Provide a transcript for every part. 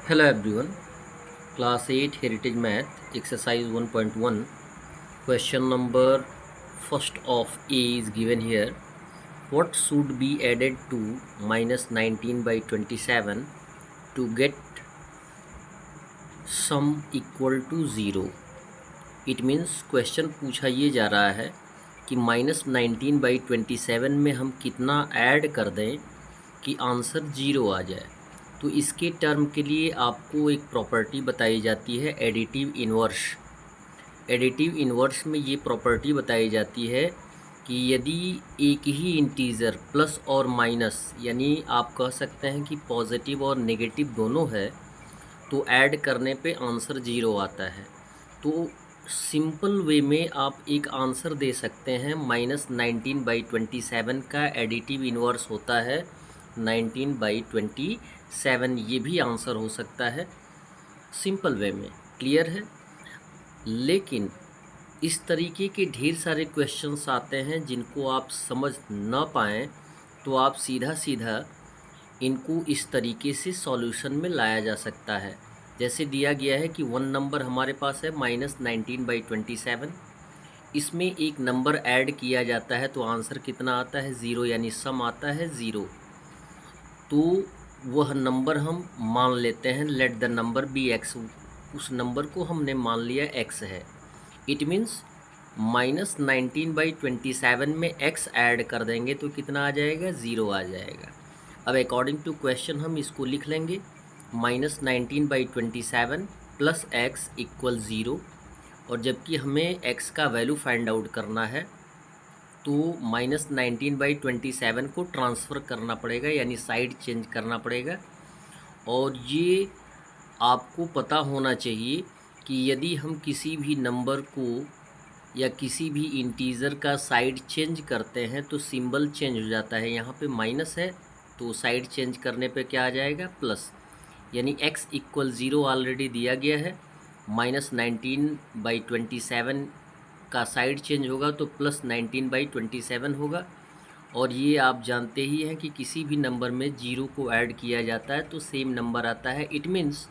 Hello everyone, Class 8 Heritage Math, Exercise 1.1, question number first of A is given here. What should be added to minus 19 by 27 to get sum equal to 0? It means question पूछा ये जा रहा है कि minus 19 by 27 में हम कितना add कर दें कि आंसर 0 आ जाए। तो इसके टर्म के लिए आपको एक प्रॉपर्टी बताई जाती है एडिटिव इन्वर्स। एडिटिव इन्वर्स में ये प्रॉपर्टी बताई जाती है कि यदि एक ही इंटीज़र प्लस और माइनस यानी आप कह सकते हैं कि पॉजिटिव और नेगेटिव दोनों है तो ऐड करने पे आंसर 0 आता है। तो सिंपल वे में आप एक आंसर दे सकते हैं माइनस 19 बाई 27 का एडिटिव इन्वर्स होता है 19 बाई 27। ये भी आंसर हो सकता है सिंपल वे में। क्लियर है? लेकिन इस तरीके के ढेर सारे क्वेश्चंस आते हैं जिनको आप समझ ना पाएँ तो आप सीधा सीधा इनको इस तरीके से सॉल्यूशन में लाया जा सकता है। जैसे दिया गया है कि वन नंबर हमारे पास है माइनस 19 बाई 27, इसमें एक नंबर ऐड किया जाता है तो आंसर कितना आता है 0, यानी सम आता है 0। तो वह नंबर हम मान लेते हैं, let the number be x. उस नंबर को हमने मान लिया x है। इट मीन्स माइनस 19 बाई 27 में x ऐड कर देंगे तो कितना आ जाएगा 0 आ जाएगा। अब अकॉर्डिंग टू क्वेश्चन हम इसको लिख लेंगे minus 19 by 27 plus x equal 0। और जबकि हमें x का वैल्यू फाइंड आउट करना है तो माइनस 19 बाई 27 को ट्रांसफ़र करना पड़ेगा, यानी साइड चेंज करना पड़ेगा। और ये आपको पता होना चाहिए कि यदि हम किसी भी नंबर को या किसी भी इंटीज़र का साइड चेंज करते हैं तो सिंबल चेंज हो जाता है। यहाँ पे माइनस है तो साइड चेंज करने पे क्या आ जाएगा प्लस, यानी x इक्वल 0 ऑलरेडी दिया गया है। माइनस 19 बाई 27 का साइड चेंज होगा तो प्लस 19 बाई 27 होगा। और ये आप जानते ही हैं कि किसी भी नंबर में 0 को ऐड किया जाता है तो सेम नंबर आता है। इट मीन्स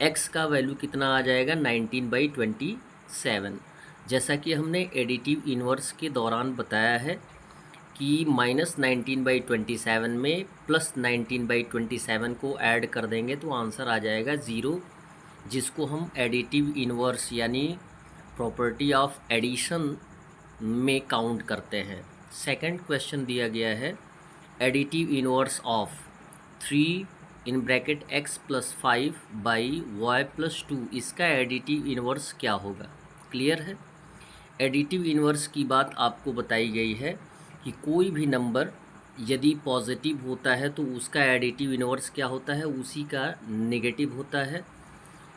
x का वैल्यू कितना आ जाएगा 19 बाई 27। जैसा कि हमने एडिटिव इन्वर्स के दौरान बताया है कि माइनस 19 बाई 27 में प्लस 19 बाई 27 को ऐड कर देंगे तो आंसर आ जाएगा 0, जिसको हम एडिटिव इन्वर्स यानी प्रॉपर्टी ऑफ एडिशन में काउंट करते हैं। सेकंड क्वेश्चन दिया गया है additive inverse of 3 in bracket x plus 5 by y plus 2, इसका एडिटिव इन्वर्स क्या होगा? क्लियर है? एडिटिव इन्वर्स की बात आपको बताई गई है कि कोई भी नंबर यदि पॉजिटिव होता है तो उसका एडिटिव इन्वर्स क्या होता है, उसी का नेगेटिव होता है।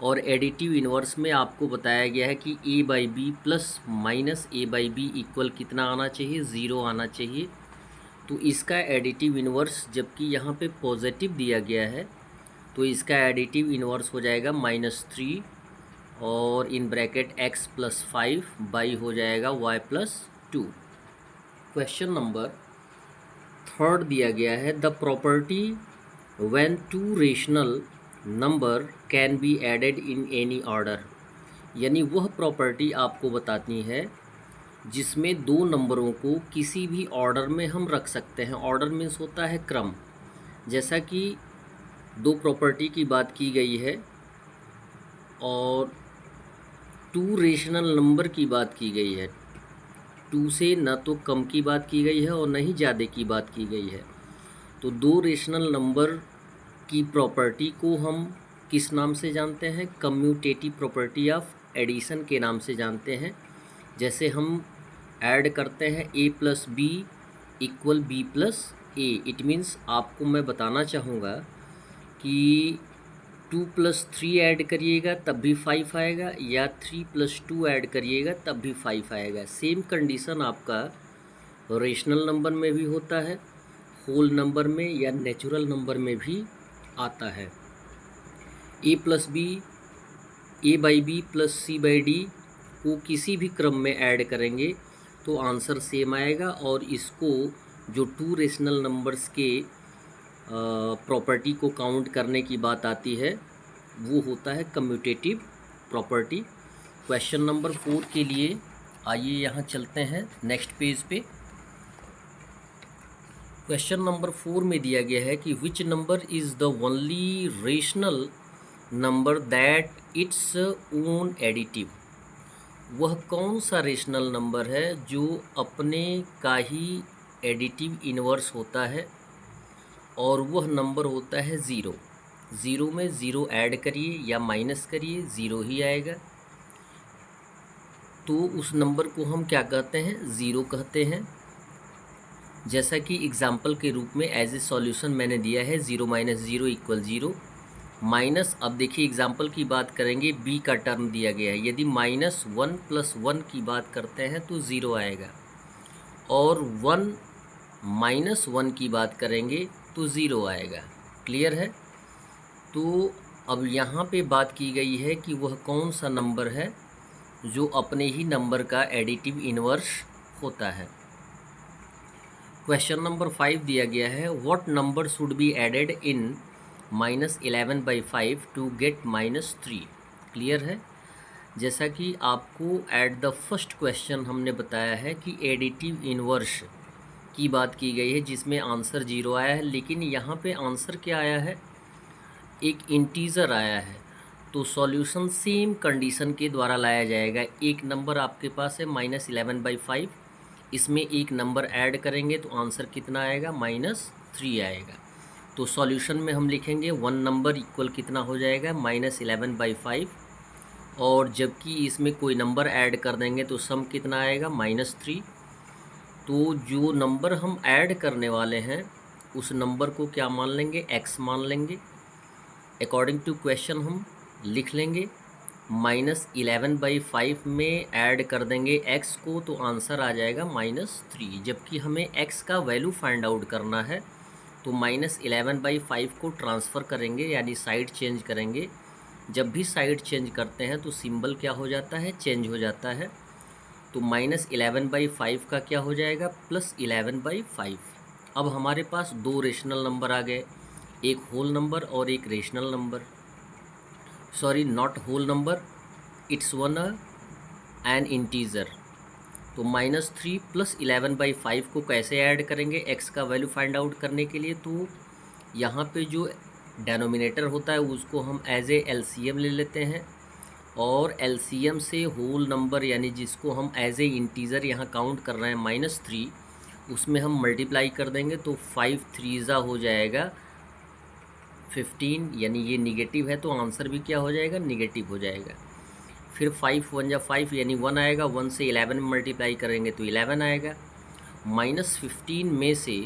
और एडिटिव इन्वर्स में आपको बताया गया है कि a by b plus minus a by b equal कितना आना चाहिए, 0 आना चाहिए। तो इसका एडिटिव इन्वर्स जबकि यहाँ पे पॉजिटिव दिया गया है तो इसका एडिटिव इन्वर्स हो जाएगा -3 और in bracket x plus 5 by हो जाएगा y plus 2। Question number third दिया गया है the property when two rational number can be added in any order, यानी वह प्रॉपर्टी आपको बताती है जिसमें दो नंबरों को किसी भी ऑर्डर में हम रख सकते हैं। ऑर्डर मीन्स होता है क्रम। जैसा कि दो प्रॉपर्टी की बात की गई है और टू रेशनल नंबर की बात की गई है। टू से न तो कम की बात की गई है और न ही ज़्यादा की बात की गई है। तो दो रेशनल नंबर की प्रॉपर्टी को हम किस नाम से जानते हैं? कम्यूटेटिव प्रॉपर्टी ऑफ एडिशन के नाम से जानते हैं। जैसे हम ऐड करते हैं a plus b equal b plus a. It means आपको मैं बताना चाहूँगा कि 2 प्लस 3 ऐड करिएगा तब भी 5 आएगा, या 3 प्लस 2 ऐड करिएगा तब भी 5 आएगा। सेम कंडीशन आपका रेशनल नंबर में भी होता है, होल नंबर में या नेचुरल नंबर में भी आता है। a plus b, a by b plus c by d को किसी भी क्रम में ऐड करेंगे तो आंसर सेम आएगा। और इसको जो टू रेशनल नंबर्स के प्रॉपर्टी को काउंट करने की बात आती है वो होता है कम्यूटेटिव प्रॉपर्टी। क्वेश्चन नंबर 4 के लिए आइए यहाँ चलते हैं नेक्स्ट पेज पे। क्वेश्चन नंबर 4 में दिया गया है कि which number is the only rational number that its own additive. वह कौन सा रेशनल नंबर है जो अपने का ही एडिटिव इन्वर्स होता है, और वह नंबर होता है ज़ीरो। ज़ीरो में ज़ीरो ऐड करिए या माइनस करिए, ज़ीरो ही आएगा। तो उस नंबर को हम क्या कहते हैं? ज़ीरो कहते हैं। जैसा कि एग्जाम्पल के रूप में एज ए सॉल्यूशन मैंने दिया है, zero minus zero equal zero. Minus, अब देखिए एग्जाम्पल की बात करेंगे, बी का टर्म दिया गया है, यदि माइनस वन प्लस वन की बात करते हैं तो ज़ीरो आएगा, और वन माइनस वन की बात करेंगे तो ज़ीरो आएगा। क्लियर है? तो अब यहाँ पे बात की गई है कि वह कौन सा नंबर है जो अपने ही नंबर का एडिटिव इन्वर्स होता है। क्वेश्चन नंबर 5 दिया गया है, what number should be added in -11/5 to get -3। Clear है? जैसा कि आपको एट द फर्स्ट क्वेश्चन हमने बताया है कि एडिटिव इन्वर्स की बात की गई है जिसमें आंसर 0 आया है, लेकिन यहाँ पे आंसर क्या आया है? एक इंटीज़र आया है। तो सॉल्यूशन सेम कंडीशन के द्वारा लाया जाएगा। एक नंबर आपके पास है -11/5, इसमें एक नंबर ऐड करेंगे तो आंसर कितना आएगा? -3 आएगा। तो सॉल्यूशन में हम लिखेंगे वन नंबर इक्वल कितना हो जाएगा? -11/5, और जबकि इसमें कोई नंबर ऐड कर देंगे तो सम कितना आएगा? -3। तो जो नंबर हम ऐड करने वाले हैं उस नंबर को क्या मान लेंगे? x मान लेंगे। अकॉर्डिंग टू क्वेश्चन हम लिख लेंगे -11/5 में ऐड कर देंगे x को तो आंसर आ जाएगा -3। जबकि हमें x का वैल्यू फाइंड आउट करना है तो -11/5 को ट्रांसफ़र करेंगे, यानी साइड चेंज करेंगे। जब भी साइड चेंज करते हैं तो सिंबल क्या हो जाता है? चेंज हो जाता है। तो -11/5 का क्या हो जाएगा? +11/5। अब हमारे पास दो रेशनल नंबर आ गए, एक होल नंबर और एक rational number. Sorry, not whole number, it's one an integer. तो -3 + 11/5 को कैसे ऐड करेंगे x का वैल्यू फाइंड आउट करने के लिए? तो यहाँ पे जो डेनोमिनेटर होता है उसको हम एज ए LCM ले लेते हैं, और LCM से होल नंबर यानी जिसको हम एज ए इंटीज़र यहाँ काउंट कर रहे हैं -3, उसमें हम मल्टीप्लाई कर देंगे तो 5 3 हो जाएगा 15, यानी ये निगेटिव है तो आंसर भी क्या हो जाएगा? निगेटिव हो जाएगा। फिर 5 1 जा 5 यानी 1 आएगा, 1 से 11 में मल्टीप्लाई करेंगे तो 11 आएगा। -15 में से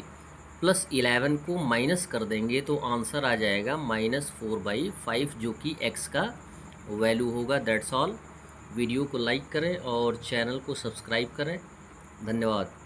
+11 को माइनस कर देंगे तो आंसर आ जाएगा -4/5, जो कि x का वैल्यू होगा। That's all. वीडियो को लाइक करें और चैनल को सब्सक्राइब करें। धन्यवाद।